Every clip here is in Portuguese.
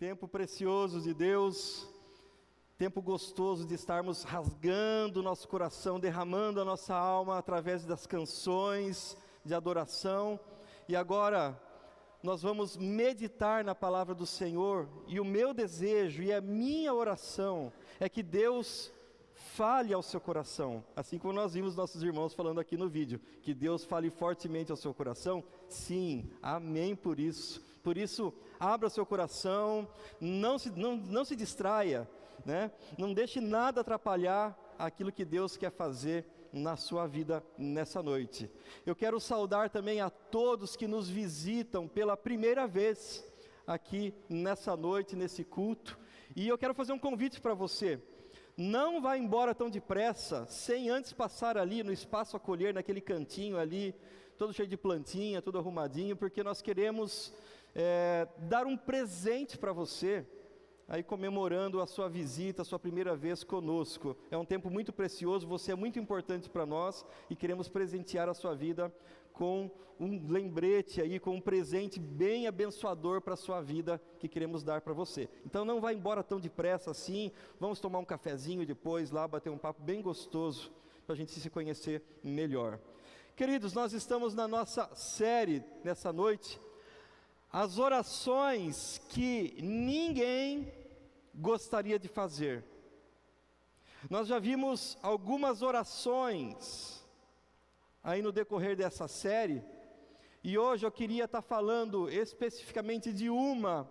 Tempo precioso de Deus, tempo gostoso de estarmos rasgando o nosso coração, derramando a nossa alma através das canções de adoração. E agora nós vamos meditar na palavra do Senhor, e o meu desejo e a minha oração é que Deus fale ao seu coração, assim como nós vimos nossos irmãos falando aqui no vídeo, que Deus fale fortemente ao seu coração. Sim, amém por isso. Por isso, abra seu coração, não se distraia, né? Não deixe nada atrapalhar aquilo que Deus quer fazer na sua vida nessa noite. Eu quero saudar também a todos que nos visitam pela primeira vez aqui nessa noite, nesse culto, e eu quero fazer um convite para você. Não vá embora tão depressa, sem antes passar ali no espaço acolher, naquele cantinho ali, todo cheio de plantinha, tudo arrumadinho, porque nós queremos dar um presente para você, aí comemorando a sua visita, a sua primeira vez conosco. É um tempo muito precioso, você é muito importante para nós, e queremos presentear a sua vida com um lembrete aí, com um presente bem abençoador para a sua vida, que queremos dar para você. Então não vá embora tão depressa assim, vamos tomar um cafezinho depois lá, bater um papo bem gostoso, para a gente se conhecer melhor. Queridos, nós estamos na nossa série, nessa noite, as orações que ninguém gostaria de fazer. Nós já vimos algumas orações aí no decorrer dessa série, e hoje eu queria estar falando especificamente de uma.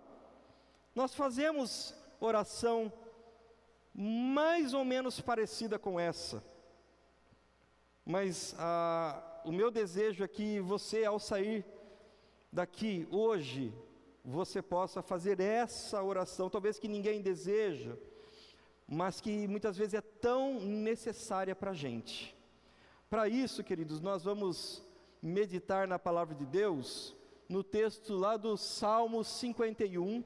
Nós fazemos oração mais ou menos parecida com essa, mas o meu desejo é que você, ao sair daqui hoje, você possa fazer essa oração, talvez que ninguém deseja, mas que muitas vezes é tão necessária para a gente. Para isso, queridos, nós vamos meditar na palavra de Deus, no texto lá do Salmo 51,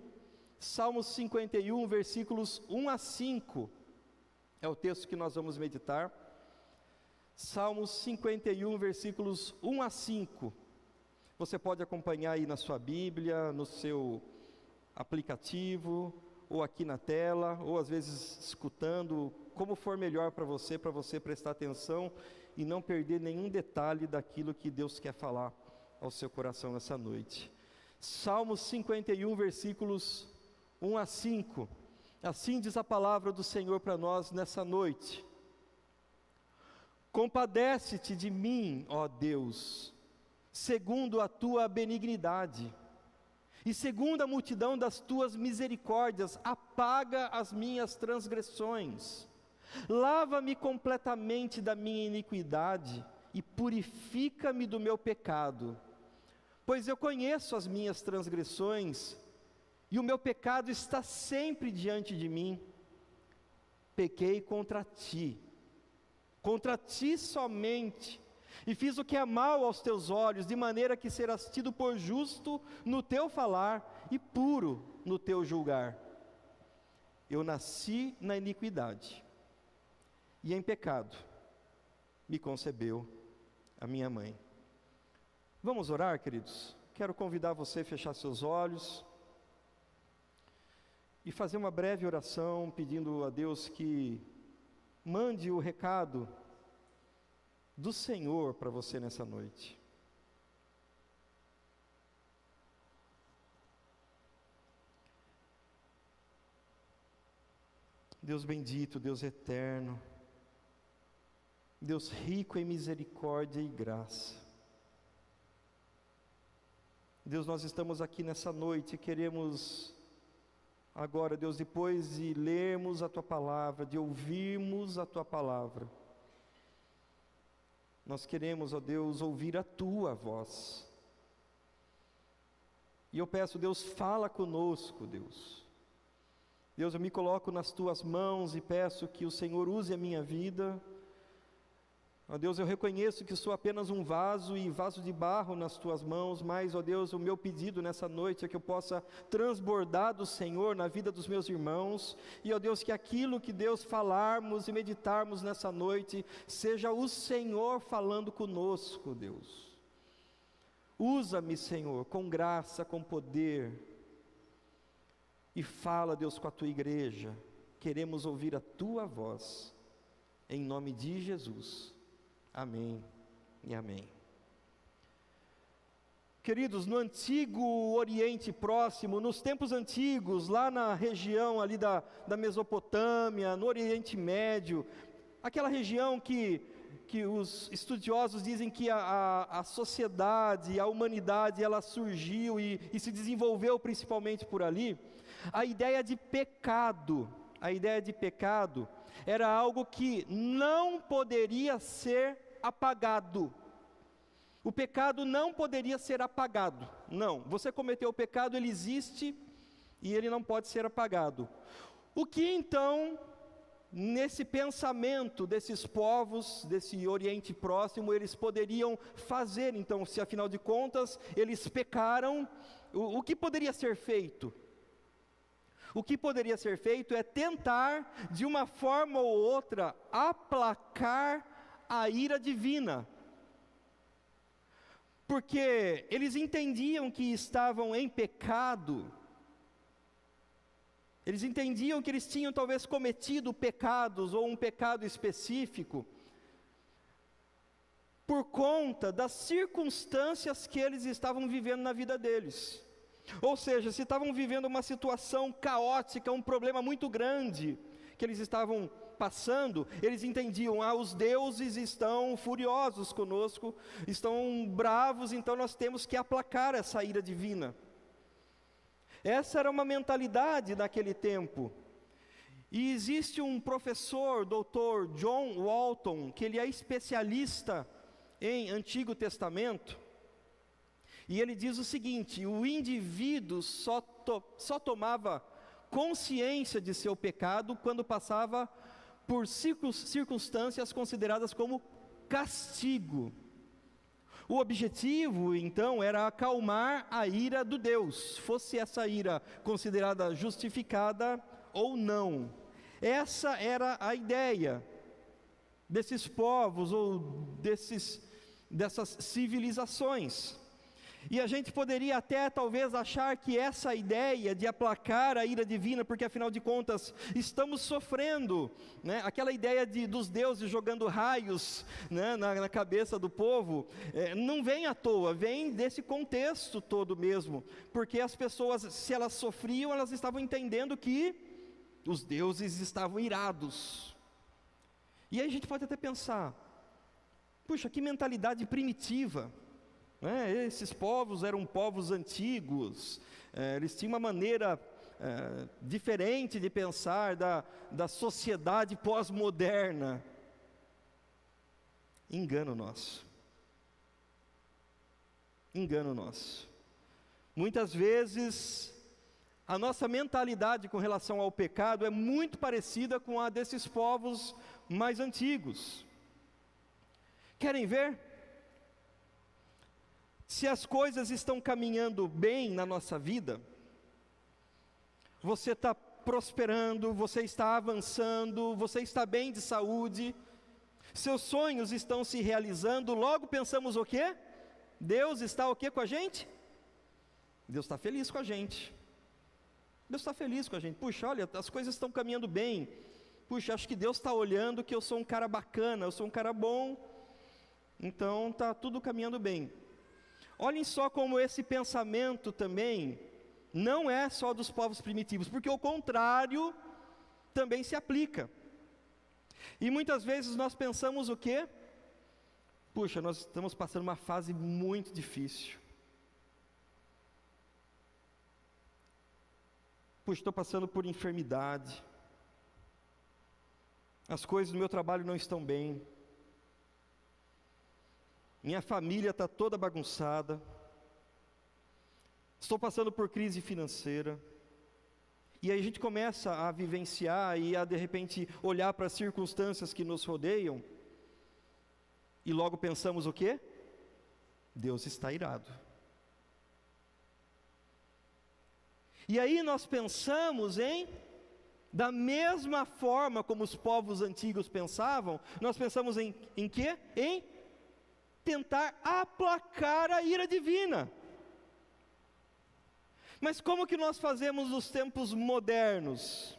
versículos 1 a 5, é o texto que nós vamos meditar. Salmos 51, versículos 1 a 5, você pode acompanhar aí na sua Bíblia, no seu aplicativo, ou aqui na tela, ou às vezes escutando, como for melhor para você prestar atenção e não perder nenhum detalhe daquilo que Deus quer falar ao seu coração nessa noite. Salmos 51, versículos 1 a 5, assim diz a palavra do Senhor para nós nessa noite: Compadece-te de mim, ó Deus, segundo a tua benignidade, e segundo a multidão das tuas misericórdias, apaga as minhas transgressões. Lava-me completamente da minha iniquidade e purifica-me do meu pecado, pois eu conheço as minhas transgressões e o meu pecado está sempre diante de mim. Pequei contra ti somente, e fiz o que é mal aos teus olhos, de maneira que serás tido por justo no teu falar e puro no teu julgar. Eu nasci na iniquidade, e em pecado me concebeu a minha mãe. Vamos orar, queridos? Quero convidar você a fechar seus olhos e fazer uma breve oração, pedindo a Deus que mande o recado do Senhor para você nessa noite. Deus bendito, Deus eterno, Deus rico em misericórdia e graça. Deus, nós estamos aqui nessa noite e queremos agora, Deus, depois de lermos a Tua Palavra, de ouvirmos a Tua Palavra, nós queremos, ó Deus, ouvir a Tua voz. E eu peço, Deus, fala conosco, Deus. Deus, eu me coloco nas Tuas mãos e peço que o Senhor use a minha vida. Ó Deus, eu reconheço que sou apenas um vaso e vaso de barro nas Tuas mãos, mas, ó Deus, o meu pedido nessa noite é que eu possa transbordar do Senhor na vida dos meus irmãos, e, ó Deus, que aquilo que Deus falarmos e meditarmos nessa noite, seja o Senhor falando conosco, Deus. Usa-me, Senhor, com graça, com poder, e fala, Deus, com a tua igreja. Queremos ouvir a tua voz, em nome de Jesus. Amém e amém. Queridos, no antigo Oriente Próximo, nos tempos antigos, lá na região ali da Mesopotâmia, no Oriente Médio, aquela região que os estudiosos dizem que a sociedade, a humanidade, ela surgiu e se desenvolveu principalmente por ali, a ideia de pecado era algo que não poderia ser apagado. O pecado não poderia ser apagado. Não, você cometeu o pecado, ele existe e ele não pode ser apagado. O que então, nesse pensamento desses povos, desse Oriente Próximo, eles poderiam fazer? Então, se afinal de contas eles pecaram, o que poderia ser feito? O que poderia ser feito é tentar, de uma forma ou outra, aplacar a ira divina. Porque eles entendiam que estavam em pecado, eles entendiam que eles tinham talvez cometido pecados, ou um pecado específico, por conta das circunstâncias que eles estavam vivendo na vida deles. Ou seja, se estavam vivendo uma situação caótica, um problema muito grande, que eles estavam passando, eles entendiam, os deuses estão furiosos conosco, estão bravos, então nós temos que aplacar essa ira divina. Essa era uma mentalidade naquele tempo. E existe um professor, Dr. John Walton, que ele é especialista em Antigo Testamento, e ele diz o seguinte: o indivíduo só tomava consciência de seu pecado quando passava por circunstâncias consideradas como castigo. O objetivo, então, era acalmar a ira do Deus, fosse essa ira considerada justificada ou não. Essa era a ideia desses povos ou dessas civilizações. E a gente poderia até talvez achar que essa ideia de aplacar a ira divina, porque afinal de contas estamos sofrendo, né? Aquela ideia dos deuses jogando raios, né, na cabeça do povo, não vem à toa, vem desse contexto todo mesmo, porque as pessoas, se elas sofriam, elas estavam entendendo que os deuses estavam irados. E aí a gente pode até pensar, puxa, que mentalidade primitiva. Esses povos eram povos antigos, eles tinham uma maneira diferente de pensar da sociedade pós-moderna. Engano nosso. Muitas vezes, a nossa mentalidade com relação ao pecado é muito parecida com a desses povos mais antigos. Querem ver? Se as coisas estão caminhando bem na nossa vida, você está prosperando, você está avançando, você está bem de saúde, seus sonhos estão se realizando, logo pensamos o quê? Deus está o quê com a gente? Deus está feliz com a gente. Deus está feliz com a gente. Puxa, olha, as coisas estão caminhando bem. Puxa, acho que Deus está olhando que eu sou um cara bacana, eu sou um cara bom, então está tudo caminhando bem. Olhem só como esse pensamento também não é só dos povos primitivos, porque o contrário também se aplica. E muitas vezes nós pensamos o quê? Puxa, nós estamos passando uma fase muito difícil. Puxa, estou passando por enfermidade. As coisas do meu trabalho não estão bem. Minha família está toda bagunçada. Estou passando por crise financeira. E aí a gente começa a vivenciar e a de repente olhar para as circunstâncias que nos rodeiam. E logo pensamos o quê? Deus está irado. E aí nós pensamos da mesma forma como os povos antigos pensavam, nós pensamos em quê? Em tentar aplacar a ira divina. Mas como que nós fazemos nos tempos modernos?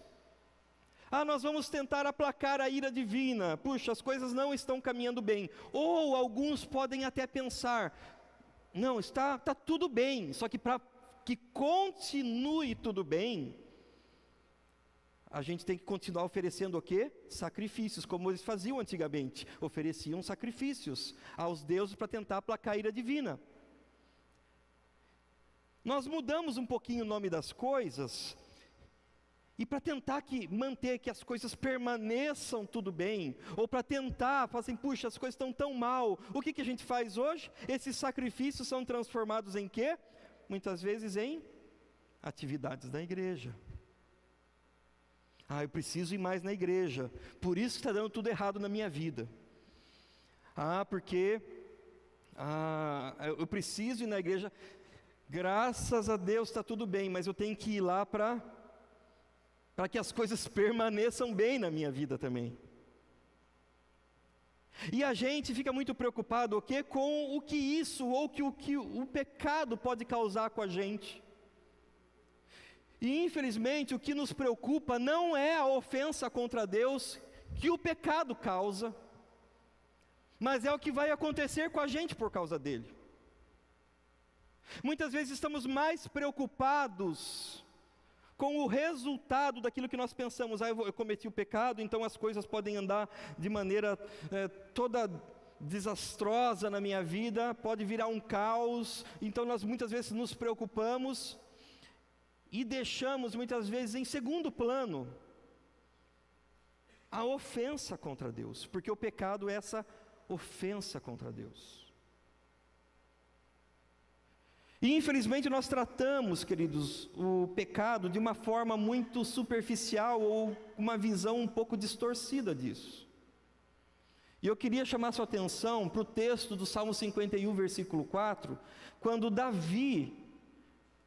Nós vamos tentar aplacar a ira divina. Puxa, as coisas não estão caminhando bem. Ou alguns podem até pensar, não, está tudo bem, só que para que continue tudo bem, a gente tem que continuar oferecendo o quê? Sacrifícios, como eles faziam antigamente. Ofereciam sacrifícios aos deuses para tentar aplacar a ira divina. Nós mudamos um pouquinho o nome das coisas, e para tentar manter que as coisas permaneçam tudo bem, ou para tentar, falar assim, puxa, as coisas estão tão mal, o que a gente faz hoje? Esses sacrifícios são transformados em quê? Muitas vezes em atividades da igreja. Eu preciso ir mais na igreja, por isso que está dando tudo errado na minha vida. Porque eu preciso ir na igreja, graças a Deus está tudo bem, mas eu tenho que ir lá para que as coisas permaneçam bem na minha vida também. E a gente fica muito preocupado com o que isso, ou que o pecado pode causar com a gente. E infelizmente o que nos preocupa não é a ofensa contra Deus que o pecado causa, mas é o que vai acontecer com a gente por causa dele. Muitas vezes estamos mais preocupados com o resultado daquilo que nós pensamos. Eu cometi o pecado, então as coisas podem andar de maneira toda desastrosa na minha vida, pode virar um caos. Então nós muitas vezes nos preocupamos e deixamos muitas vezes em segundo plano a ofensa contra Deus, porque o pecado é essa ofensa contra Deus. E infelizmente nós tratamos, queridos, o pecado de uma forma muito superficial, ou uma visão um pouco distorcida disso. E eu queria chamar sua atenção para o texto do Salmo 51, versículo 4, quando Davi,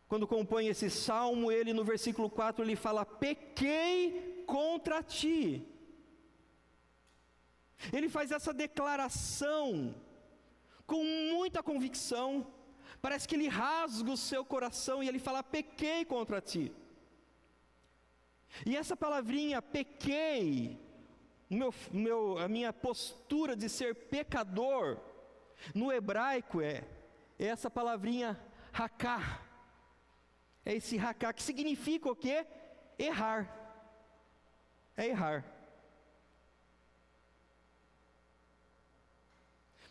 quando compõe esse salmo, ele no versículo 4, ele fala, pequei contra ti. Ele faz essa declaração com muita convicção, parece que ele rasga o seu coração e ele fala, pequei contra ti. E essa palavrinha, pequei, a minha postura de ser pecador, no hebraico é essa palavrinha, haká. É esse haká, que significa o quê? Errar. É errar.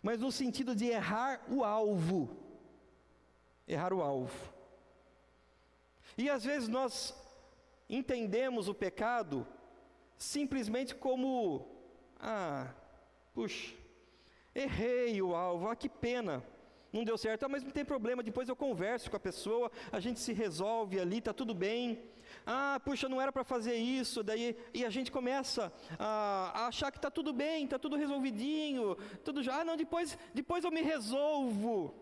Mas no sentido de errar o alvo. Errar o alvo. E às vezes nós entendemos o pecado simplesmente como, puxa, errei o alvo, que pena, não deu certo, mas não tem problema, depois eu converso com a pessoa, a gente se resolve ali, está tudo bem. Puxa, não era para fazer isso, e a gente começa a achar que está tudo bem, está tudo resolvidinho, tudo já, não, depois eu me resolvo,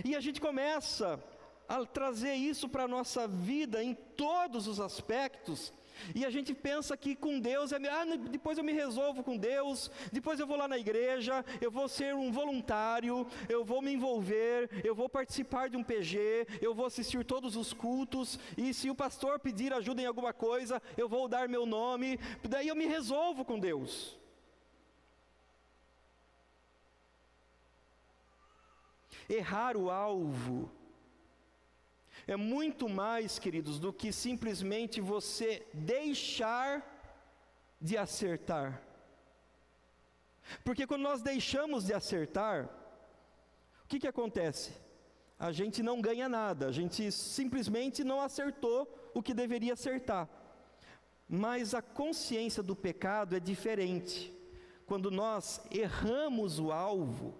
e a gente começa a trazer isso para a nossa vida em todos os aspectos, e a gente pensa que com Deus depois eu me resolvo com Deus, depois eu vou lá na igreja, eu vou ser um voluntário, eu vou me envolver, eu vou participar de um PG, eu vou assistir todos os cultos, e se o pastor pedir ajuda em alguma coisa, eu vou dar meu nome, daí eu me resolvo com Deus. Errar o alvo é muito mais, queridos, do que simplesmente você deixar de acertar. Porque quando nós deixamos de acertar, o que acontece? A gente não ganha nada, a gente simplesmente não acertou o que deveria acertar. Mas a consciência do pecado é diferente. Quando nós erramos o alvo,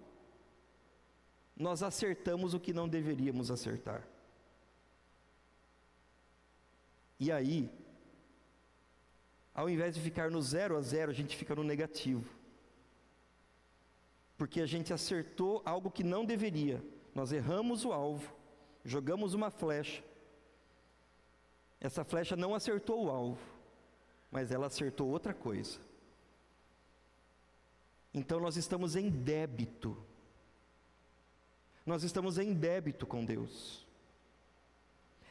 nós acertamos o que não deveríamos acertar. E aí, ao invés de ficar no 0 a 0, a gente fica no negativo. Porque a gente acertou algo que não deveria. Nós erramos o alvo, jogamos uma flecha. Essa flecha não acertou o alvo, mas ela acertou outra coisa. Então nós estamos em débito. Nós estamos em débito com Deus.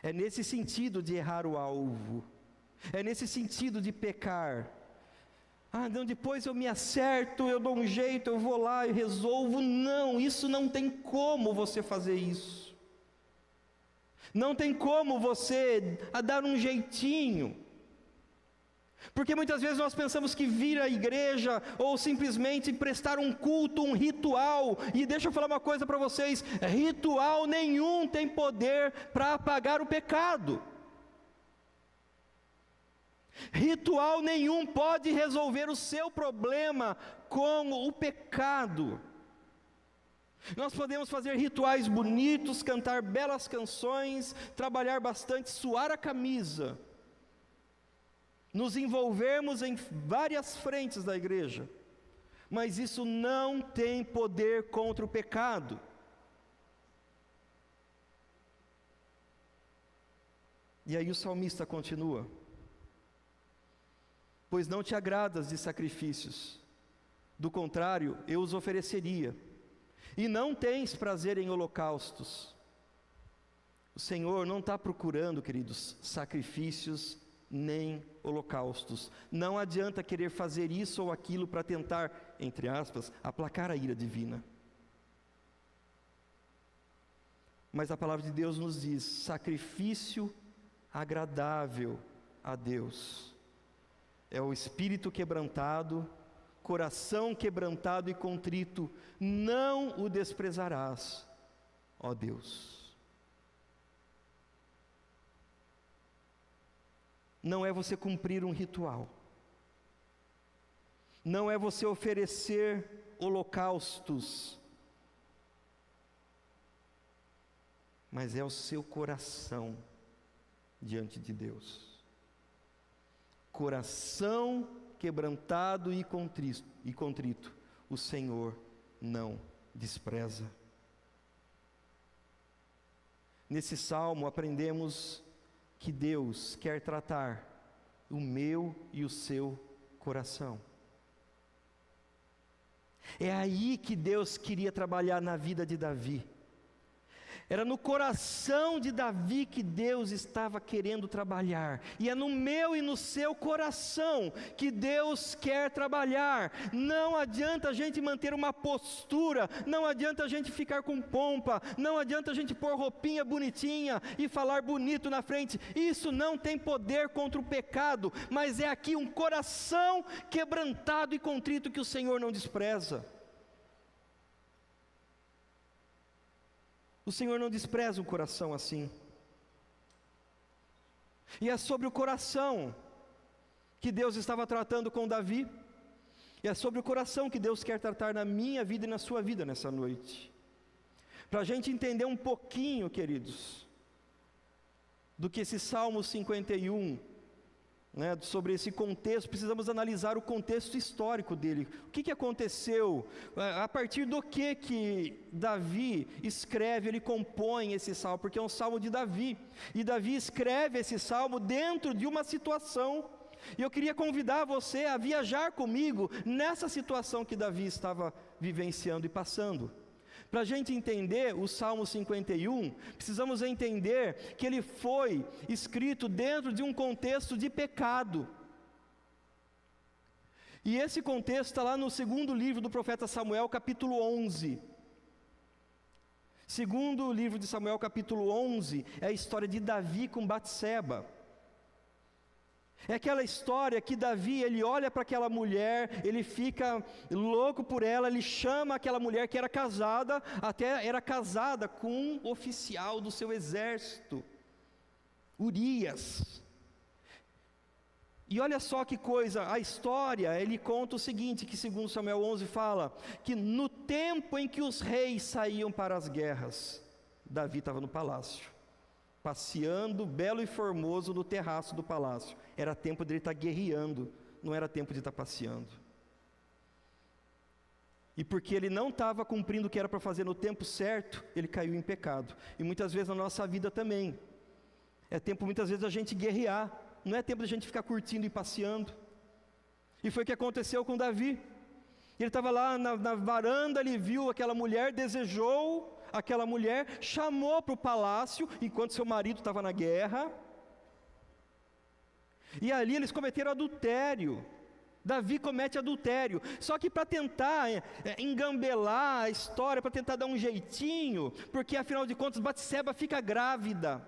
É nesse sentido de errar o alvo, é nesse sentido de pecar. Ah, não, depois eu me acerto, eu dou um jeito, eu vou lá e resolvo. Não, isso não tem como você fazer isso. Não tem como você dar um jeitinho. Porque muitas vezes nós pensamos que vir à igreja ou simplesmente prestar um culto, um ritual, e deixa eu falar uma coisa para vocês: ritual nenhum tem poder para apagar o pecado. Ritual nenhum pode resolver o seu problema com o pecado. Nós podemos fazer rituais bonitos, cantar belas canções, trabalhar bastante, suar a camisa, nos envolvermos em várias frentes da igreja, mas isso não tem poder contra o pecado. E aí o salmista continua: pois não te agradas de sacrifícios, do contrário, eu os ofereceria, e não tens prazer em holocaustos. O Senhor não está procurando, queridos, sacrifícios nem holocaustos. Não adianta querer fazer isso ou aquilo para tentar, entre aspas, aplacar a ira divina. Mas a palavra de Deus nos diz: sacrifício agradável a Deus é o espírito quebrantado, coração quebrantado e contrito, não o desprezarás, ó Deus. Não é você cumprir um ritual, não é você oferecer holocaustos, mas é o seu coração diante de Deus. Coração quebrantado e contrito, o Senhor não despreza. Nesse salmo aprendemos que Deus quer tratar o meu e o seu coração. É aí que Deus queria trabalhar na vida de Davi. Era no coração de Davi que Deus estava querendo trabalhar, e é no meu e no seu coração que Deus quer trabalhar. Não adianta a gente manter uma postura, não adianta a gente ficar com pompa, não adianta a gente pôr roupinha bonitinha e falar bonito na frente. Isso não tem poder contra o pecado, mas é aqui um coração quebrantado e contrito que o Senhor não despreza. O Senhor não despreza um coração assim. E é sobre o coração que Deus estava tratando com Davi, e é sobre o coração que Deus quer tratar na minha vida e na sua vida nessa noite. Para a gente entender um pouquinho, queridos, do que esse Salmo 51, sobre esse contexto, precisamos analisar o contexto histórico dele. O que aconteceu? A partir do que Davi escreve, ele compõe esse salmo, porque é um salmo de Davi, e Davi escreve esse salmo dentro de uma situação, e eu queria convidar você a viajar comigo nessa situação que Davi estava vivenciando e passando. Para a gente entender o Salmo 51, precisamos entender que ele foi escrito dentro de um contexto de pecado. E esse contexto está lá no segundo livro do profeta Samuel, capítulo 11. Segundo livro de Samuel, capítulo 11, é a história de Davi com Batseba. É aquela história que Davi, ele olha para aquela mulher, ele fica louco por ela, ele chama aquela mulher que era casada, até era casada com um oficial do seu exército, Urias. E olha só que coisa, a história, ele conta o seguinte, que segundo Samuel 11 fala, que no tempo em que os reis saíam para as guerras, Davi estava no palácio, passeando belo e formoso no terraço do palácio. Era tempo de ele estar guerreando, não era tempo de estar passeando. E porque ele não estava cumprindo o que era para fazer no tempo certo, ele caiu em pecado. E muitas vezes na nossa vida também é tempo muitas vezes da gente guerrear, não é tempo da gente ficar curtindo e passeando. E foi o que aconteceu com Davi. Ele estava lá na varanda, ele viu aquela mulher, desejou, aquela mulher, chamou para o palácio, enquanto seu marido estava na guerra, e ali eles cometeram adultério. Davi comete adultério, só que para tentar engambelar a história, para tentar dar um jeitinho, porque afinal de contas Batseba fica grávida.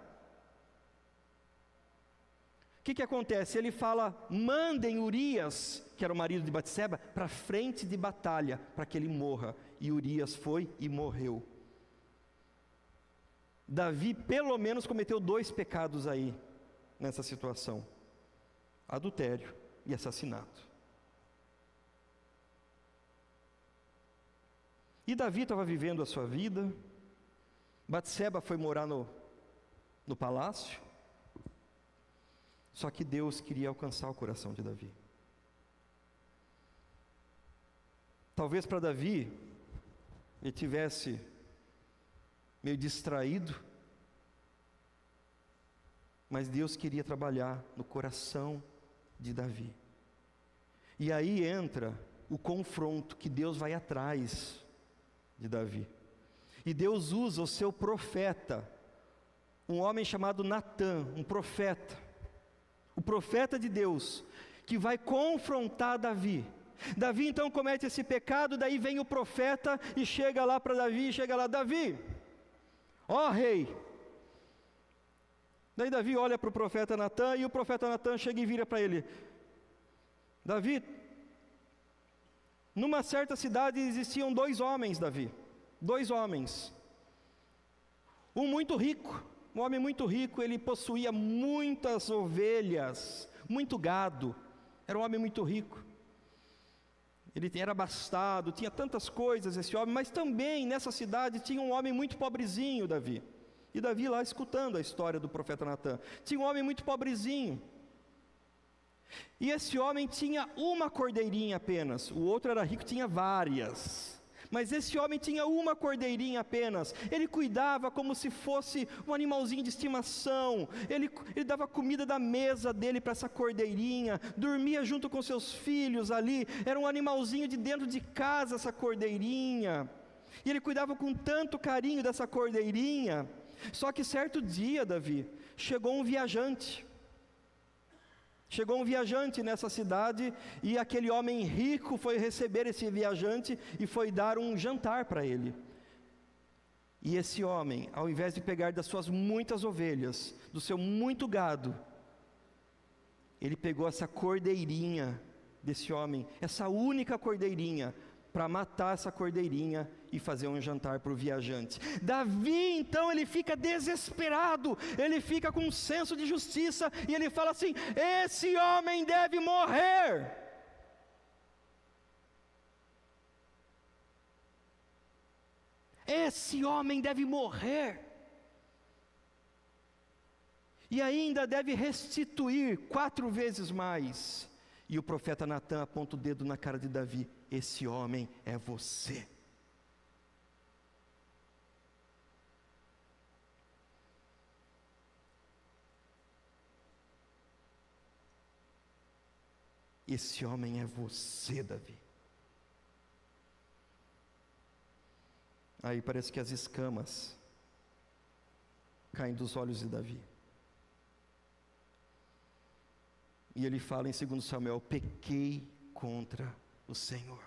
O que acontece? Ele fala: mandem Urias, que era o marido de Batseba, para a frente de batalha, para que ele morra. E Urias foi e morreu. Davi pelo menos cometeu 2 pecados aí, nessa situação: adultério e assassinato. E Davi estava vivendo a sua vida. Batseba foi morar no palácio. Só que Deus queria alcançar o coração de Davi. Talvez para Davi, ele tivesse meio distraído, mas Deus queria trabalhar no coração de Davi. E aí entra o confronto, que Deus vai atrás de Davi. E Deus usa o seu profeta, um homem chamado Natã, um profeta, o profeta de Deus, que vai confrontar Davi. Davi então comete esse pecado, daí vem o profeta e chega lá para Davi, Davi, ó rei. Daí Davi olha para o profeta Natã, e o profeta Natã chega e vira para ele: Davi, numa certa cidade existiam 2 homens, Davi, 2 homens, um muito rico, um homem muito rico, ele possuía muitas ovelhas, muito gado, era um homem muito rico, ele era abastado, tinha tantas coisas esse homem, mas também nessa cidade tinha um homem muito pobrezinho, Davi. E Davi lá escutando a história do profeta Natã, tinha um homem muito pobrezinho, e esse homem tinha uma cordeirinha apenas, o outro era rico, tinha várias, mas esse homem tinha uma cordeirinha apenas. Ele cuidava como se fosse um animalzinho de estimação, ele dava comida da mesa dele para essa cordeirinha, dormia junto com seus filhos ali, era um animalzinho de dentro de casa essa cordeirinha, e ele cuidava com tanto carinho dessa cordeirinha. Só que certo dia, Davi, chegou um viajante nessa cidade, e aquele homem rico foi receber esse viajante e foi dar um jantar para ele. E esse homem, ao invés de pegar das suas muitas ovelhas, do seu muito gado, ele pegou essa cordeirinha desse homem, essa única cordeirinha, para matar essa cordeirinha e fazer um jantar para o viajante. Davi então ele fica desesperado, ele fica com um senso de justiça, e ele fala assim: esse homem deve morrer. Esse homem deve morrer. E ainda deve restituir 4 vezes mais. E o profeta Natã aponta o dedo na cara de Davi: esse homem é você. Esse homem é você, Davi. Aí parece que as escamas caem dos olhos de Davi. E ele fala em 2 Samuel: pequei contra o Senhor.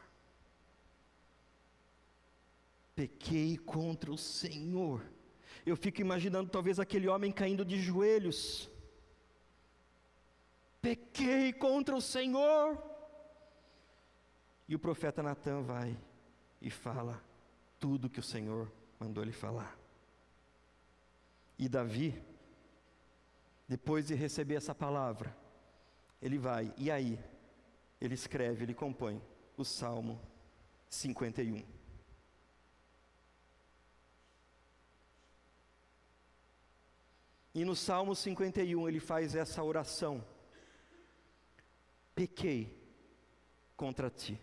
Pequei contra o Senhor. Eu fico imaginando talvez aquele homem caindo de joelhos. Pequei contra o Senhor. E o profeta Natã vai e fala tudo que o Senhor mandou ele falar. E Davi, depois de receber essa palavra, ele vai, e aí, ele escreve, ele compõe o Salmo 51. E no Salmo 51 ele faz essa oração: pequei contra ti.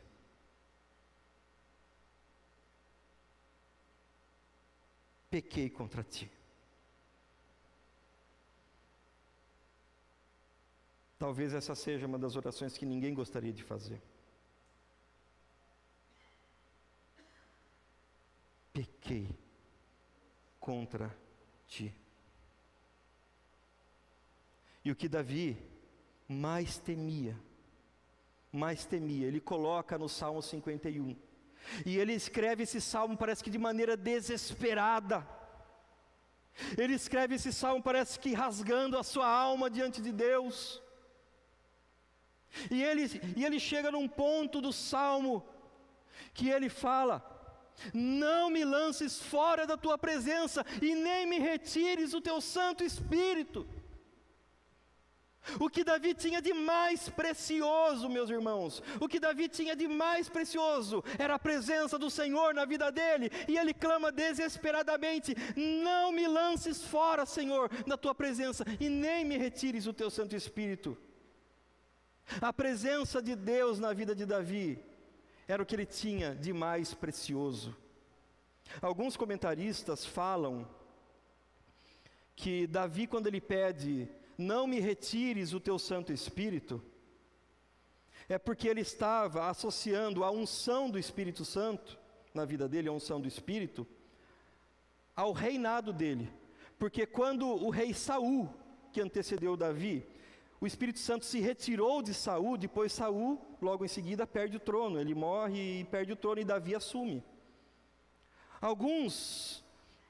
Pequei contra ti. Talvez essa seja uma das orações que ninguém gostaria de fazer. Pequei contra ti. E o que Davi mais temia, ele coloca no Salmo 51. E ele escreve esse salmo, parece que de maneira desesperada. Ele escreve esse salmo, parece que rasgando a sua alma diante de Deus. E ele chega num ponto do salmo, que ele fala: não me lances fora da tua presença, e nem me retires o teu Santo Espírito. O que Davi tinha de mais precioso, meus irmãos, o que Davi tinha de mais precioso era a presença do Senhor na vida dele, e ele clama desesperadamente: não me lances fora, Senhor, da tua presença, e nem me retires o teu Santo Espírito. A presença de Deus na vida de Davi era o que ele tinha de mais precioso. Alguns comentaristas falam que Davi, quando ele pede: não me retires o teu Santo Espírito, é porque ele estava associando a unção do Espírito Santo na vida dele, a unção do Espírito, ao reinado dele. Porque quando o rei Saul, que antecedeu Davi, o Espírito Santo se retirou de Saul, depois Saul, logo em seguida, perde o trono, ele morre e perde o trono, e Davi assume. Alguns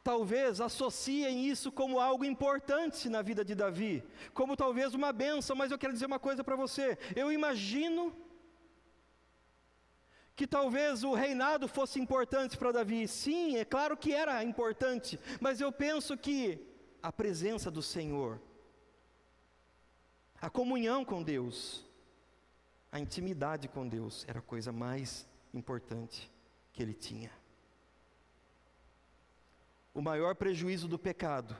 talvez associem isso como algo importante na vida de Davi, como talvez uma bênção, mas eu quero dizer uma coisa para você: eu imagino que talvez o reinado fosse importante para Davi. Sim, é claro que era importante, mas eu penso que a presença do Senhor, a comunhão com Deus, a intimidade com Deus, era a coisa mais importante que ele tinha. O maior prejuízo do pecado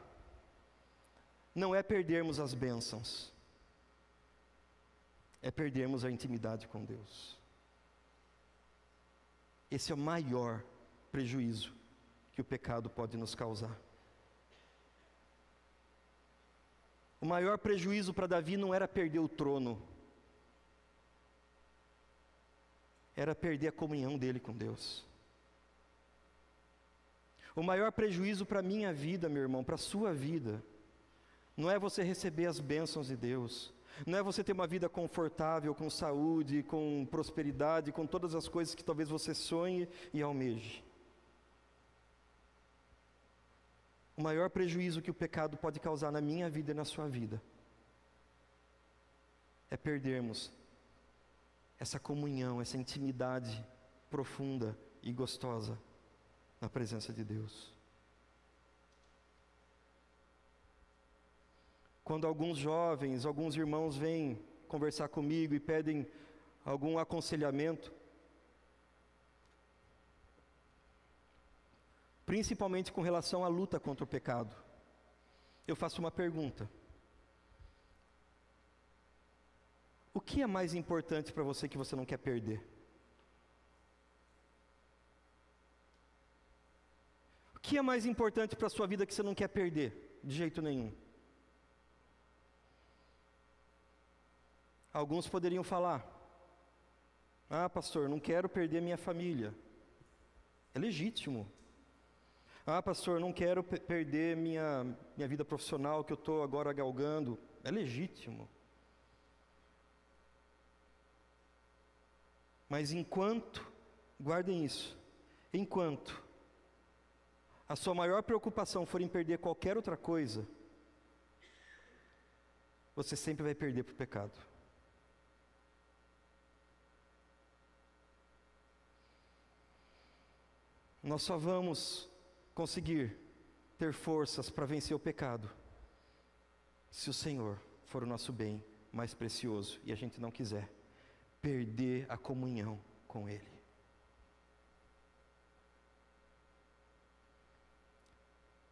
não é perdermos as bênçãos, é perdermos a intimidade com Deus. Esse é o maior prejuízo que o pecado pode nos causar. O maior prejuízo para Davi não era perder o trono, era perder a comunhão dele com Deus. O maior prejuízo para a minha vida, meu irmão, para a sua vida, não é você receber as bênçãos de Deus, não é você ter uma vida confortável, com saúde, com prosperidade, com todas as coisas que talvez você sonhe e almeje. O maior prejuízo que o pecado pode causar na minha vida e na sua vida é perdermos essa comunhão, essa intimidade profunda e gostosa na presença de Deus. Quando alguns jovens, alguns irmãos vêm conversar comigo e pedem algum aconselhamento, principalmente com relação à luta contra o pecado, eu faço uma pergunta: o que é mais importante para você que você não quer perder? O que é mais importante para a sua vida que você não quer perder? De jeito nenhum. Alguns poderiam falar: ah, pastor, não quero perder minha família. É legítimo. Ah, pastor, não quero perder minha vida profissional que eu estou agora galgando. É legítimo. Mas enquanto, guardem isso, enquanto a sua maior preocupação for em perder qualquer outra coisa, você sempre vai perder para o pecado. Nós só vamos conseguir ter forças para vencer o pecado se o Senhor for o nosso bem mais precioso e a gente não quiser perder a comunhão com Ele.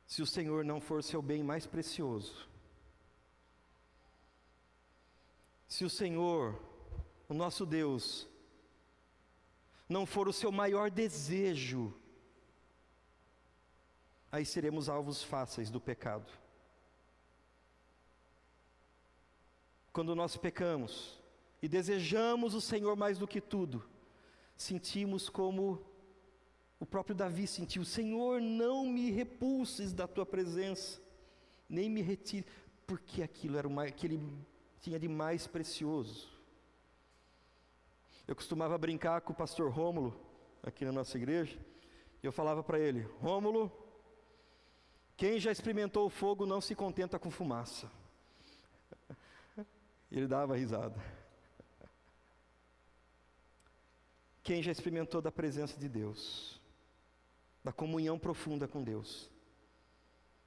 Se o Senhor não for seu bem mais precioso, se o Senhor, o nosso Deus, não for o seu maior desejo, aí seremos alvos fáceis do pecado. Quando nós pecamos e desejamos o Senhor mais do que tudo, sentimos como O próprio Davi sentiu: Senhor, não me repulses da tua presença, nem me retire, porque aquilo era o que ele tinha de mais precioso. Eu costumava brincar com o pastor Rômulo, aqui na nossa igreja, e eu falava para ele: Rômulo, quem já experimentou o fogo não se contenta com fumaça. Ele dava risada. Quem já experimentou da presença de Deus, da comunhão profunda com Deus,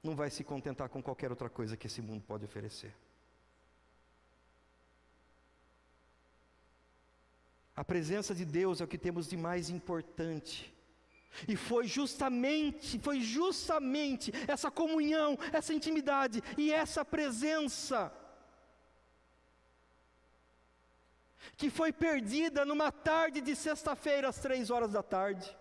não vai se contentar com qualquer outra coisa que esse mundo pode oferecer. A presença de Deus é o que temos de mais importante. E foi justamente essa comunhão, essa intimidade e essa presença que foi perdida numa tarde de sexta-feira, às 3 horas da tarde.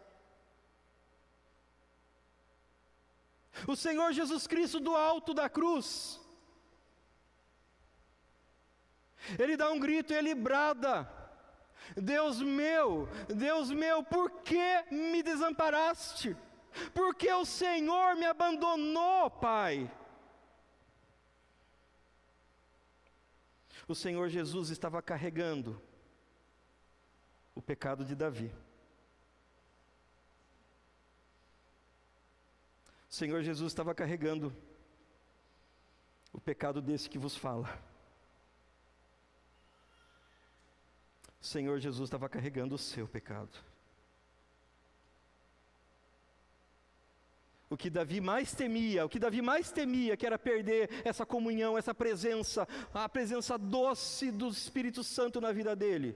O Senhor Jesus Cristo, do alto da cruz, Ele dá um grito e Ele brada: Deus meu, por que me desamparaste? Por que o Senhor me abandonou, Pai? O Senhor Jesus estava carregando o pecado de Davi. O Senhor Jesus estava carregando o pecado desse que vos fala. O Senhor Jesus estava carregando o seu pecado. O que Davi mais temia, que era perder essa comunhão, essa presença, a presença doce do Espírito Santo na vida dele,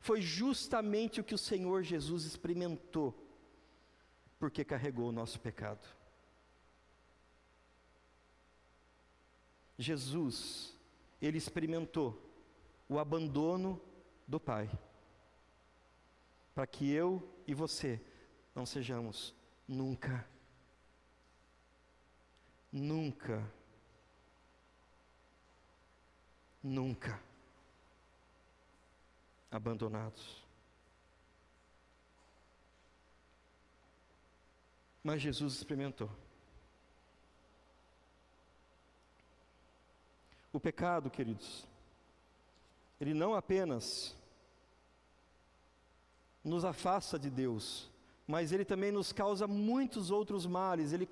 foi justamente o que o Senhor Jesus experimentou, porque carregou o nosso pecado. Jesus, Ele experimentou o abandono do Pai, para que eu e você não sejamos nunca abandonados. Mas Jesus experimentou. O pecado, queridos, ele não apenas nos afasta de Deus, mas ele também nos causa muitos outros males. Ele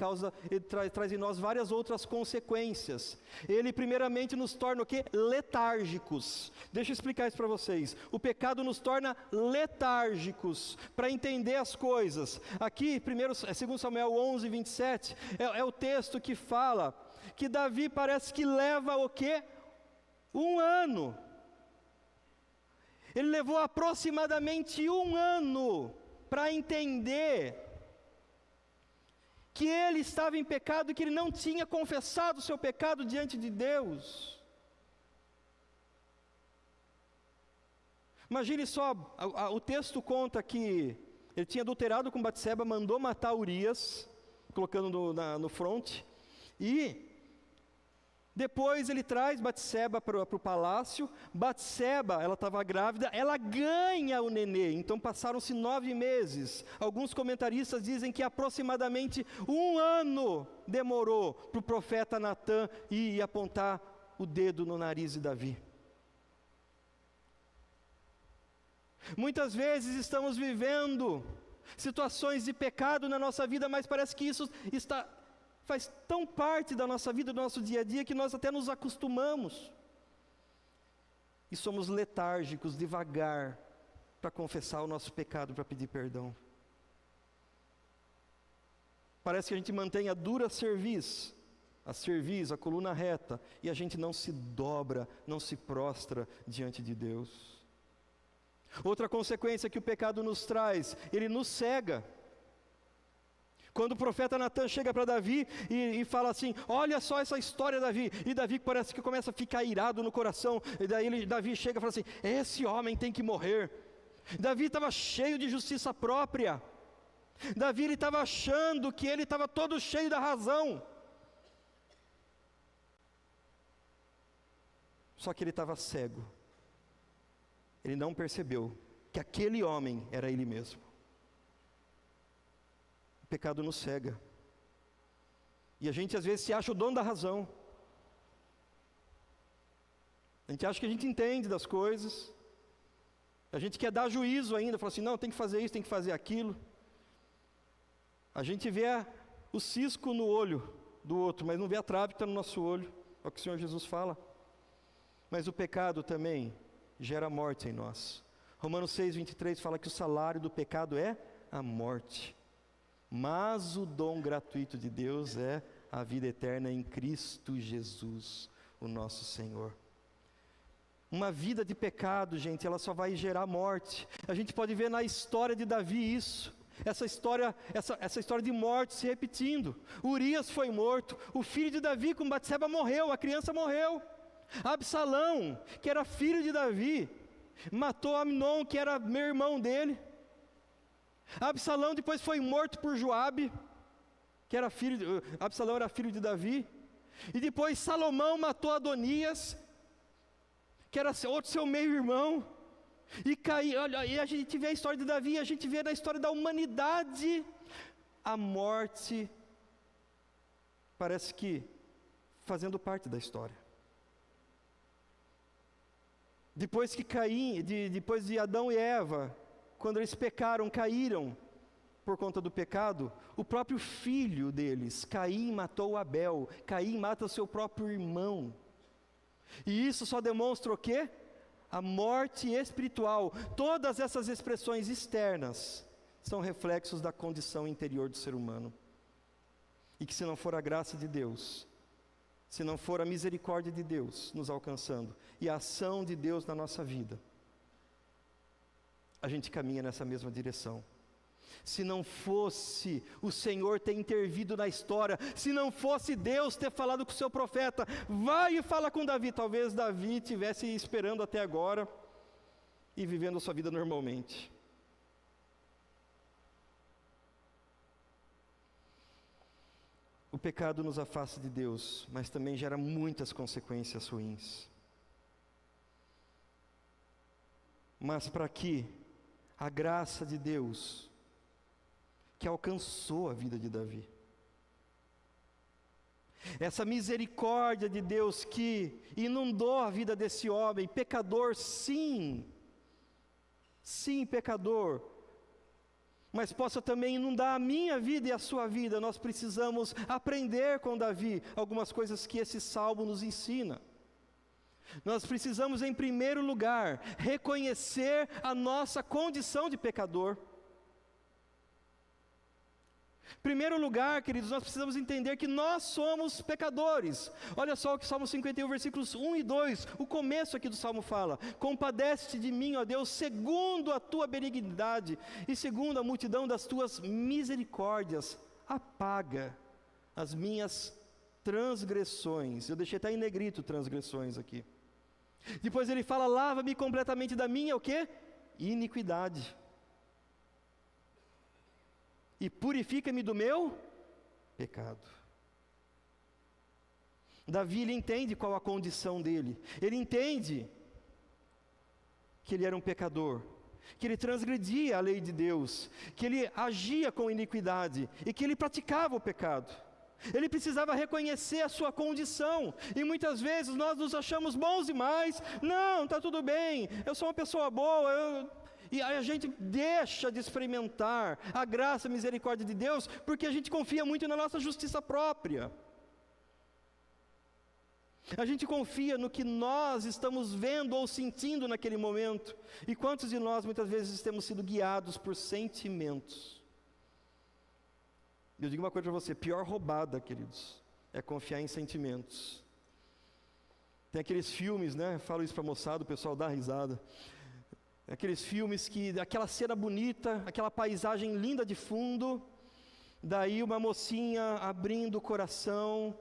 traz em nós várias outras consequências. Ele primeiramente nos torna o quê? Letárgicos. Deixa eu explicar isso para vocês. O pecado nos torna letárgicos para entender as coisas. Aqui, 2 Samuel 11, 27, é o texto que fala que Davi parece que leva o quê? 1 ano. Ele levou aproximadamente 1 ano para entender que ele estava em pecado e que ele não tinha confessado o seu pecado diante de Deus. Imagine só, o texto conta que ele tinha adulterado com Batseba, mandou matar Urias, colocando no fronte, e depois ele traz Batseba para o palácio. Batseba, ela estava grávida, ela ganha o nenê, então passaram-se 9 meses. Alguns comentaristas dizem que aproximadamente 1 ano demorou para o profeta Natã ir e apontar o dedo no nariz de Davi. Muitas vezes estamos vivendo situações de pecado na nossa vida, mas parece que isso faz tão parte da nossa vida, do nosso dia a dia, que nós até nos acostumamos. E somos letárgicos, devagar, para confessar o nosso pecado, para pedir perdão. Parece que a gente mantém a dura cerviz, a coluna reta, e a gente não se dobra, não se prostra diante de Deus. Outra consequência que o pecado nos traz, ele nos cega. Quando o profeta Natã chega para Davi e fala assim: olha só essa história, Davi. E Davi parece que começa a ficar irado no coração. E daí Davi chega e fala assim: esse homem tem que morrer. Davi estava cheio de justiça própria. Davi estava achando que ele estava todo cheio da razão. Só que ele estava cego. Ele não percebeu que aquele homem era ele mesmo. pecado nos cega. E a gente às vezes se acha o dono da razão. A gente acha que a gente entende das coisas. A gente quer dar juízo ainda, fala assim, não, tem que fazer isso, tem que fazer aquilo. A gente vê o cisco no olho do outro, mas não vê a trave que está no nosso olho. É o que o Senhor Jesus fala. Mas o pecado também gera morte em nós. Romanos 6:23 fala que o salário do pecado é a morte. Mas o dom gratuito de Deus é a vida eterna em Cristo Jesus, o nosso Senhor. Uma vida de pecado, gente, ela só vai gerar morte. A gente pode ver na história de Davi isso. Essa história de morte se repetindo. Urias foi morto, o filho de Davi com Batseba morreu, a criança morreu. Absalão, que era filho de Davi, matou Amnon, que era meu irmão dele. Absalão depois foi morto por Joabe, que era Absalão era filho de Davi. E depois Salomão matou Adonias, que era outro seu meio-irmão. E olha, e a gente vê a história de Davi, a gente vê na história da humanidade, a morte, parece que fazendo parte da história. Depois de Adão e Eva, quando eles pecaram, caíram por conta do pecado, o próprio filho deles, Caim, matou Abel. Caim mata o seu próprio irmão. E isso só demonstra o quê? A morte espiritual. Todas essas expressões externas são reflexos da condição interior do ser humano. E que se não for a graça de Deus, se não for a misericórdia de Deus nos alcançando, e a ação de Deus na nossa vida, a gente caminha nessa mesma direção. Se não fosse o Senhor ter intervido na história, se não fosse Deus ter falado com o seu profeta, vai e fala com Davi, talvez Davi estivesse esperando até agora, e vivendo a sua vida normalmente. O pecado nos afasta de Deus, mas também gera muitas consequências ruins. Mas para que a graça de Deus, que alcançou a vida de Davi, essa misericórdia de Deus que inundou a vida desse homem, pecador, sim, pecador, mas possa também inundar a minha vida e a sua vida. Nós precisamos aprender com Davi algumas coisas que esse salmo nos ensina. Nós precisamos, em primeiro lugar, reconhecer a nossa condição de pecador. Em primeiro lugar, queridos, nós precisamos entender que nós somos pecadores. Olha só o que Salmo 51, versículos 1 e 2, o começo aqui do Salmo fala: compadece-te de mim, ó Deus, segundo a tua benignidade e segundo a multidão das tuas misericórdias, apaga as minhas transgressões. Eu deixei até em negrito transgressões aqui. Depois ele fala: lava-me completamente da minha, o quê? Iniquidade. E purifica-me do meu pecado. Davi, ele entende qual a condição dele. Ele entende que ele era um pecador, que ele transgredia a lei de Deus, que ele agia com iniquidade e que ele praticava o pecado. Ele precisava reconhecer a sua condição. E muitas vezes nós nos achamos bons demais. Não, está tudo bem, eu sou uma pessoa boa, E aí a gente deixa de experimentar a graça e a misericórdia de Deus, porque a gente confia muito na nossa justiça própria. A gente confia no que nós estamos vendo ou sentindo naquele momento. E quantos de nós muitas vezes temos sido guiados por sentimentos? Eu digo uma coisa para você: pior roubada, queridos, é confiar em sentimentos. Tem aqueles filmes, né? Eu falo isso para a moçada, o pessoal dá risada. Aqueles filmes que, aquela cena bonita, aquela paisagem linda de fundo, daí uma mocinha abrindo o coração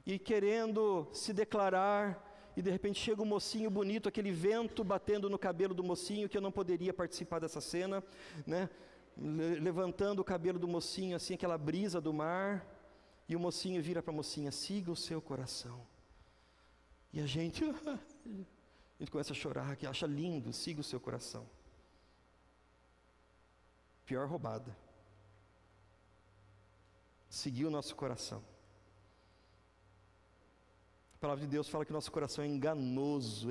e querendo se declarar, e de repente chega um mocinho bonito, aquele vento batendo no cabelo do mocinho, que eu não poderia participar dessa cena, né? Levantando o cabelo do mocinho, assim, aquela brisa do mar, e o mocinho vira para a mocinha: siga o seu coração. E a gente começa a chorar, que acha lindo, siga o seu coração. Pior roubada. seguir o nosso coração. A palavra de Deus fala que nosso coração é enganoso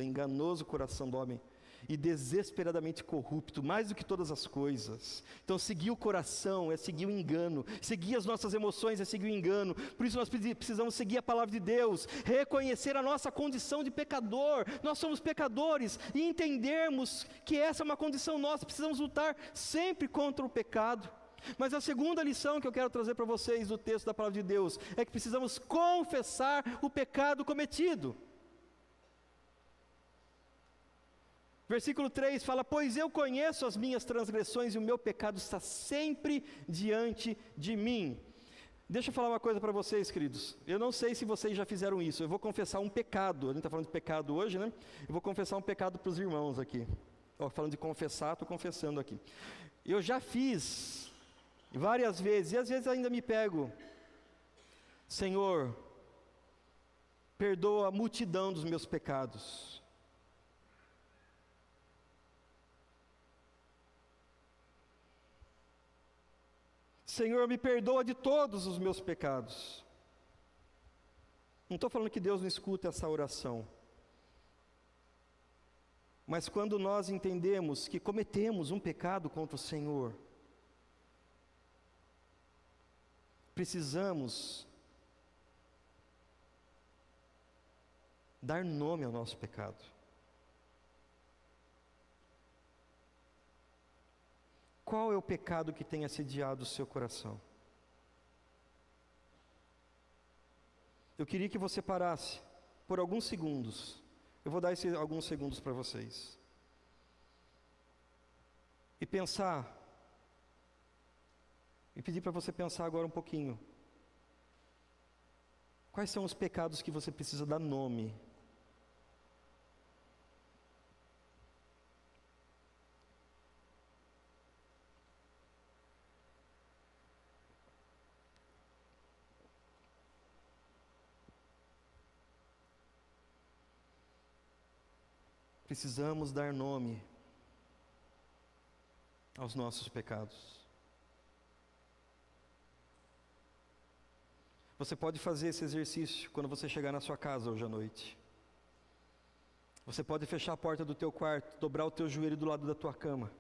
o coração do homem, e desesperadamente corrupto, mais do que todas as coisas. Então seguir o coração é seguir o engano, seguir as nossas emoções é seguir o engano. Por isso nós precisamos seguir a palavra de Deus, reconhecer a nossa condição de pecador. Nós somos pecadores, e entendermos que essa é uma condição nossa. Precisamos lutar sempre contra o pecado. Mas a segunda lição que eu quero trazer para vocês do texto da palavra de Deus é que precisamos confessar o pecado cometido. Versículo 3 fala: pois eu conheço as minhas transgressões e o meu pecado está sempre diante de mim. Deixa eu falar uma coisa para vocês, queridos. Eu não sei se vocês já fizeram isso. Eu vou confessar um pecado. A gente está falando de pecado hoje, né? Eu vou confessar um pecado para os irmãos aqui. Falando de confessar, estou confessando aqui. Eu já fiz várias vezes, e às vezes ainda me pego. Senhor, perdoa a multidão dos meus pecados. Senhor, me perdoa de todos os meus pecados. Não estou falando que Deus não escuta essa oração. Mas quando nós entendemos que cometemos um pecado contra o Senhor, precisamos dar nome ao nosso pecado. Qual é o pecado que tem assediado o seu coração? Eu queria que você parasse por alguns segundos. Eu vou dar alguns segundos para vocês. E pensar. E pedir para você pensar agora um pouquinho. Quais são os pecados que você precisa dar nome? Precisamos dar nome aos nossos pecados. Você pode fazer esse exercício quando você chegar na sua casa hoje à noite. Você pode fechar a porta do teu quarto, dobrar o teu joelho do lado da tua cama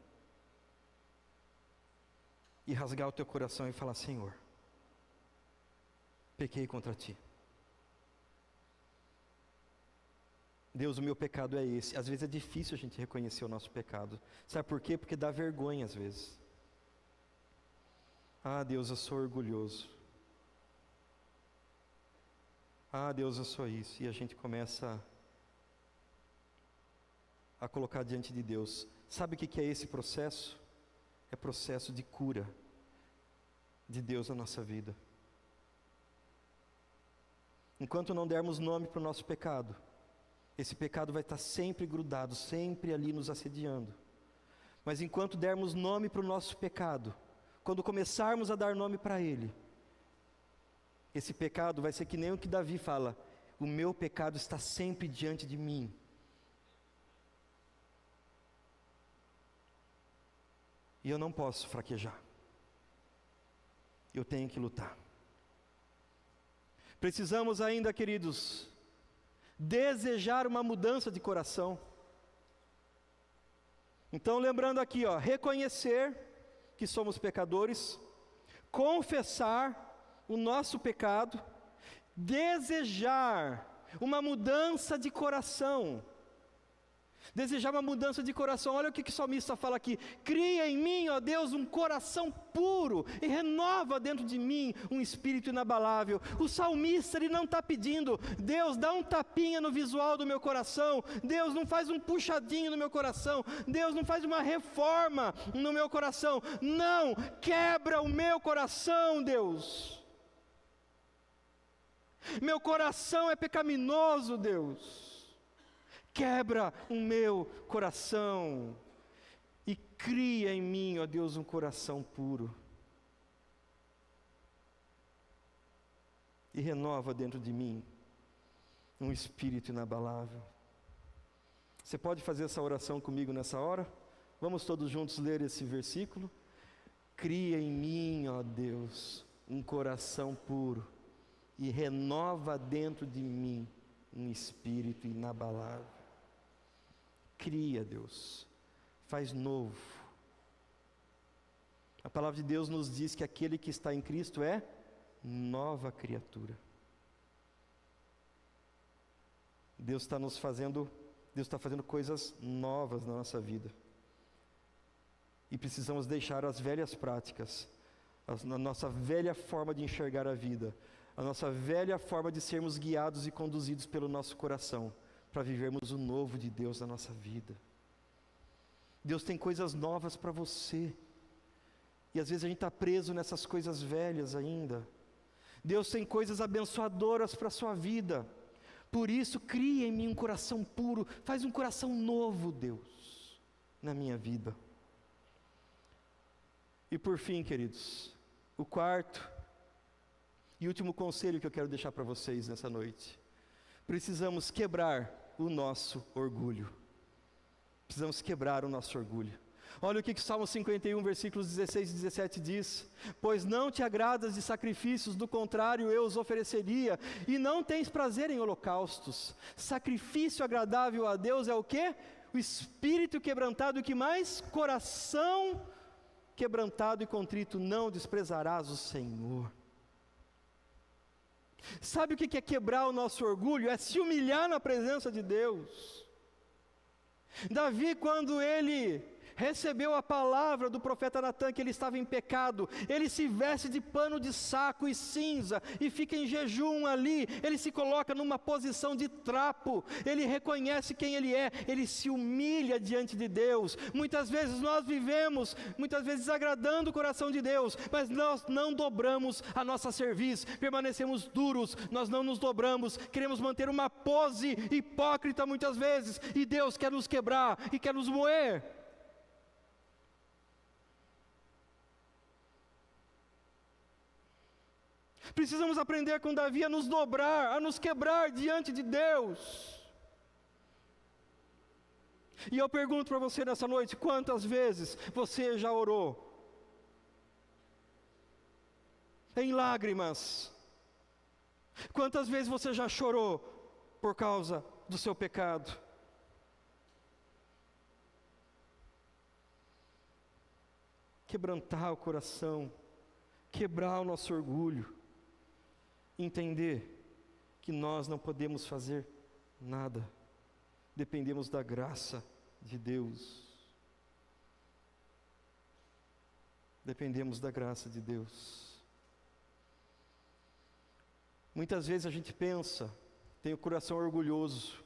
e rasgar o teu coração e falar: Senhor, pequei contra ti. Deus, o meu pecado é esse. Às vezes é difícil a gente reconhecer o nosso pecado. Sabe por quê? Porque dá vergonha às vezes. Ah, Deus, eu sou orgulhoso. Ah, Deus, eu sou isso. E a gente começa a colocar diante de Deus. Sabe o que é esse processo? É processo de cura de Deus na nossa vida. Enquanto não dermos nome para o nosso pecado, esse pecado vai estar sempre grudado, sempre ali nos assediando. Mas enquanto dermos nome para o nosso pecado, quando começarmos a dar nome para ele, esse pecado vai ser que nem o que Davi fala: o meu pecado está sempre diante de mim. E eu não posso fraquejar. Eu tenho que lutar. Precisamos ainda, queridos, desejar uma mudança de coração. Então, lembrando aqui, reconhecer que somos pecadores, confessar o nosso pecado, desejar uma mudança de coração. Desejar uma mudança de coração. Olha o que o salmista fala aqui: cria em mim, ó Deus, um coração puro e renova dentro de mim um espírito inabalável. O salmista, ele não está pedindo: Deus, dá um tapinha no visual do meu coração, Deus, não faz um puxadinho no meu coração, Deus, não faz uma reforma no meu coração. Não, quebra o meu coração, Deus. Meu coração é pecaminoso, Deus. Quebra o meu coração e cria em mim, ó Deus, um coração puro. E renova dentro de mim um espírito inabalável. Você pode fazer essa oração comigo nessa hora? Vamos todos juntos ler esse versículo? Cria em mim, ó Deus, um coração puro e renova dentro de mim um espírito inabalável. Cria, Deus, faz novo. A palavra de Deus nos diz que aquele que está em Cristo é nova criatura. Deus está fazendo coisas novas na nossa vida. E precisamos deixar as velhas práticas, a nossa velha forma de enxergar a vida, a nossa velha forma de sermos guiados e conduzidos pelo nosso coração, para vivermos o novo de Deus na nossa vida. Deus tem coisas novas para você, e às vezes a gente está preso nessas coisas velhas ainda. Deus tem coisas abençoadoras para a sua vida. Por isso, cria em mim um coração puro, faz um coração novo, Deus, na minha vida. E por fim, queridos, o quarto e último conselho que eu quero deixar para vocês nessa noite. Precisamos quebrar o nosso orgulho. Precisamos quebrar o nosso orgulho. Olha o que o Salmo 51, versículos 16 e 17 diz: pois não te agradas de sacrifícios, do contrário eu os ofereceria, e não tens prazer em holocaustos. Sacrifício agradável a Deus é o quê? O espírito quebrantado, e o que mais? Coração quebrantado e contrito não desprezarás o Senhor. Sabe o que é quebrar o nosso orgulho? É se humilhar na presença de Deus. Davi, quando ele recebeu a palavra do profeta Natã que ele estava em pecado, ele se veste de pano de saco e cinza e fica em jejum ali. Ele se coloca numa posição de trapo, ele reconhece quem ele é, ele se humilha diante de Deus. Muitas vezes nós vivemos, desagradando o coração de Deus, mas nós não dobramos a nossa cerviz, permanecemos duros, nós não nos dobramos, queremos manter uma pose hipócrita muitas vezes, e Deus quer nos quebrar e quer nos moer. Precisamos aprender com Davi a nos dobrar, a nos quebrar diante de Deus. E eu pergunto para você nessa noite: quantas vezes você já orou em lágrimas? Quantas vezes você já chorou por causa do seu pecado? Quebrantar o coração, quebrar o nosso orgulho, entender que nós não podemos fazer nada, dependemos da graça de Deus. Dependemos da graça de Deus. Muitas vezes a gente pensa, tem o coração orgulhoso,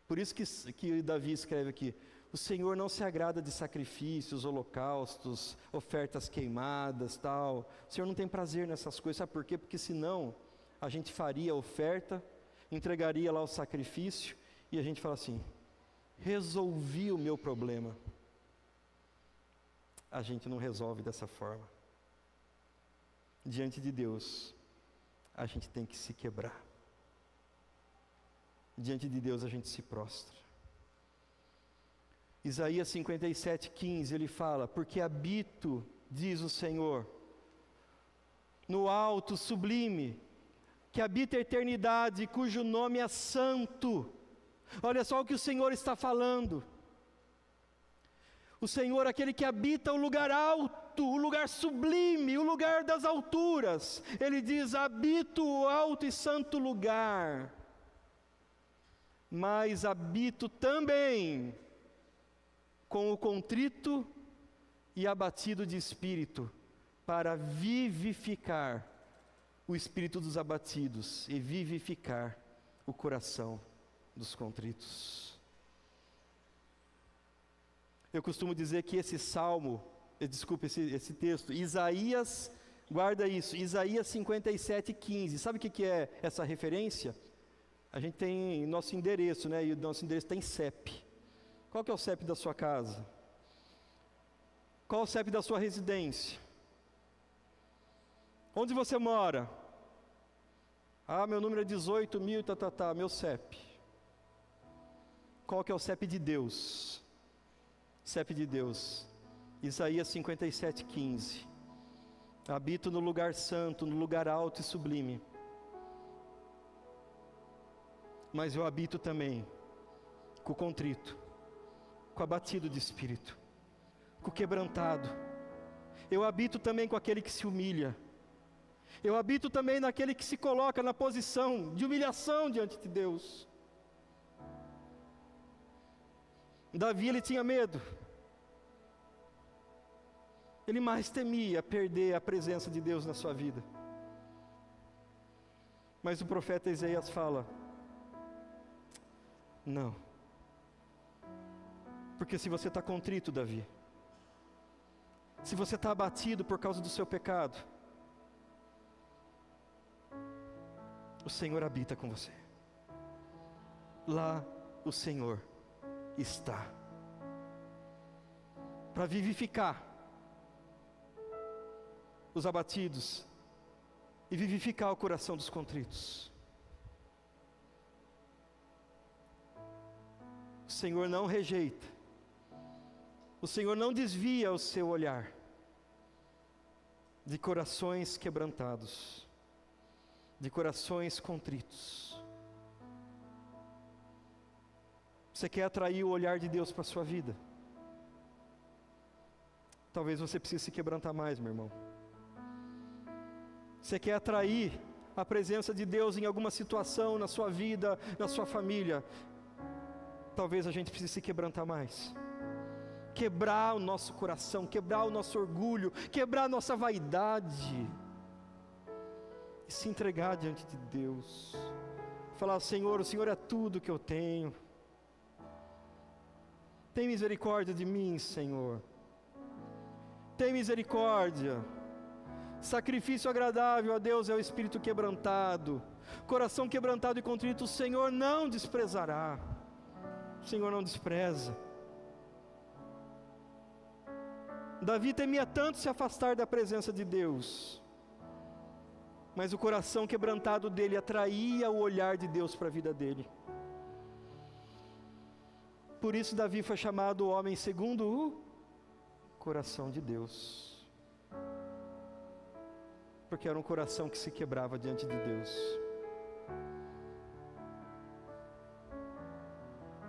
por isso que Davi escreve aqui: o Senhor não se agrada de sacrifícios, holocaustos, ofertas queimadas, tal. O Senhor não tem prazer nessas coisas. Sabe por quê? Porque senão a gente faria a oferta, entregaria lá o sacrifício, e a gente fala assim: resolvi o meu problema. A gente não resolve dessa forma. Diante de Deus, a gente tem que se quebrar. Diante de Deus a gente se prostra. Isaías 57:15, ele fala: porque habito, diz o Senhor, no alto sublime, que habita a eternidade, cujo nome é santo. Olha só o que o Senhor está falando. O Senhor, aquele que habita o lugar alto, o lugar sublime, o lugar das alturas. Ele diz: habito o alto e santo lugar, mas habito também com o contrito e abatido de espírito, para vivificar o espírito dos abatidos e vivificar o coração dos contritos. Eu costumo dizer que esse texto, Isaías, guarda isso, Isaías 57:15, sabe o que é essa referência? A gente tem nosso endereço, né? E o nosso endereço tem CEP. Qual que é o CEP da sua casa? Qual é o CEP da sua residência? Onde você mora? Meu número é 18.000, meu CEP. Qual que é o CEP de Deus? CEP de Deus, Isaías 57:15. Habito no lugar santo, no lugar alto e sublime. Mas eu habito também com o contrito, com o abatido de espírito, com o quebrantado. Eu habito também com aquele que se humilha. Eu habito também naquele que se coloca na posição de humilhação diante de Deus. Davi, ele tinha medo. Ele mais temia perder a presença de Deus na sua vida. Mas o profeta Isaías fala: não. Porque se você está contrito, Davi, se você está abatido por causa do seu pecado, o Senhor habita com você. Lá o Senhor está para vivificar os abatidos e vivificar o coração dos contritos. O Senhor não rejeita, o Senhor não desvia o seu olhar de corações quebrantados, de corações contritos. Você quer atrair o olhar de Deus para a sua vida? Talvez você precise se quebrantar mais, meu irmão. Você quer atrair a presença de Deus em alguma situação na sua vida, na sua família? Talvez a gente precise se quebrantar mais. Quebrar o nosso coração, quebrar o nosso orgulho, quebrar a nossa vaidade. E se entregar diante de Deus. Falar: Senhor, o Senhor é tudo que eu tenho. Tem misericórdia de mim, Senhor. Tem misericórdia. Sacrifício agradável a Deus é o espírito quebrantado. Coração quebrantado e contrito, o Senhor não desprezará. O Senhor não despreza. Davi temia tanto se afastar da presença de Deus, mas o coração quebrantado dele atraía o olhar de Deus para a vida dele. Por isso Davi foi chamado o homem segundo o coração de Deus. Porque era um coração que se quebrava diante de Deus.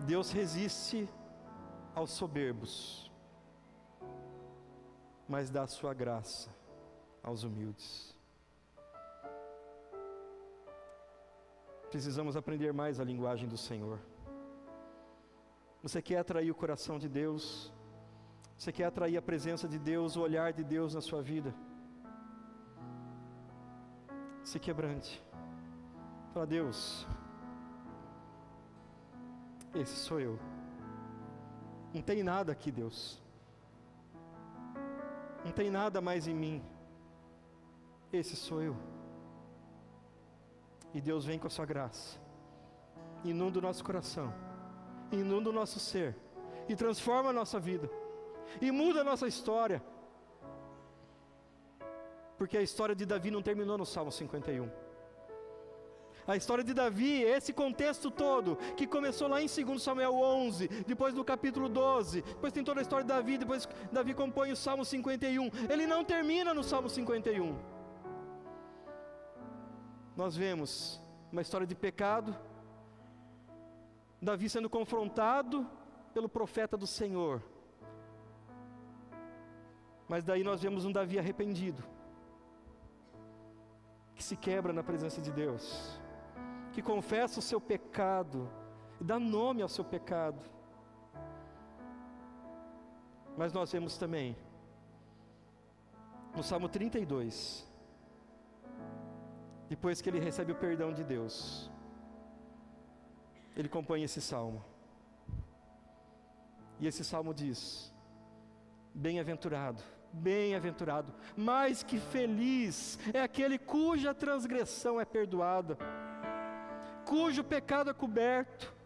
Deus resiste aos soberbos, mas dá a sua graça aos humildes. Precisamos aprender mais a linguagem do Senhor. Você quer atrair o coração de Deus? Você quer atrair a presença de Deus, o olhar de Deus na sua vida? Se quebrante. Fala: Deus, esse sou eu. Não tem nada aqui, Deus. Não tem nada mais em mim. Esse sou eu. E Deus vem com a sua graça, inunda o nosso coração, inunda o nosso ser, e transforma a nossa vida, e muda a nossa história. Porque a história de Davi não terminou no Salmo 51. A história de Davi, esse contexto todo, que começou lá em 2 Samuel 11, depois do capítulo 12, depois tem toda a história de Davi, depois Davi compõe o Salmo 51, ele não termina no Salmo 51. Nós vemos uma história de pecado, Davi sendo confrontado pelo profeta do Senhor, mas daí nós vemos um Davi arrependido, que se quebra na presença de Deus, que confessa o seu pecado e dá nome ao seu pecado. Mas nós vemos também no Salmo 32, depois que ele recebe o perdão de Deus, ele compõe esse salmo, e esse salmo diz: bem-aventurado, bem-aventurado, mais que feliz é aquele cuja transgressão é perdoada, cujo pecado é coberto.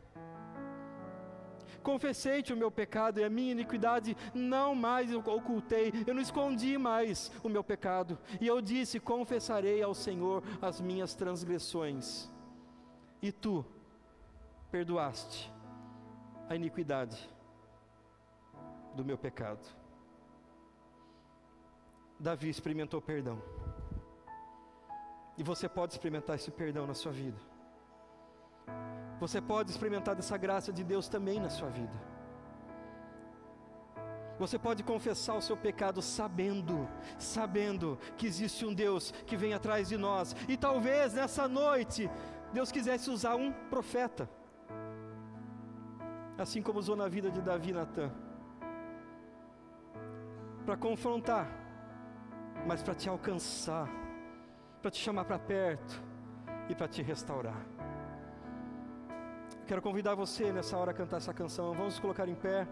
Confessei-te o meu pecado e a minha iniquidade não mais ocultei, eu não escondi mais o meu pecado, e eu disse: confessarei ao Senhor as minhas transgressões, e tu perdoaste a iniquidade do meu pecado. Davi experimentou perdão. E você pode experimentar esse perdão na sua vida. Você pode experimentar dessa graça de Deus também na sua vida. Você pode confessar o seu pecado sabendo que existe um Deus que vem atrás de nós. E talvez nessa noite, Deus quisesse usar um profeta, assim como usou na vida de Davi e Natã, para confrontar, mas para te alcançar, para te chamar para perto e para te restaurar. Quero convidar você nessa hora a cantar essa canção. Vamos nos colocar em pé.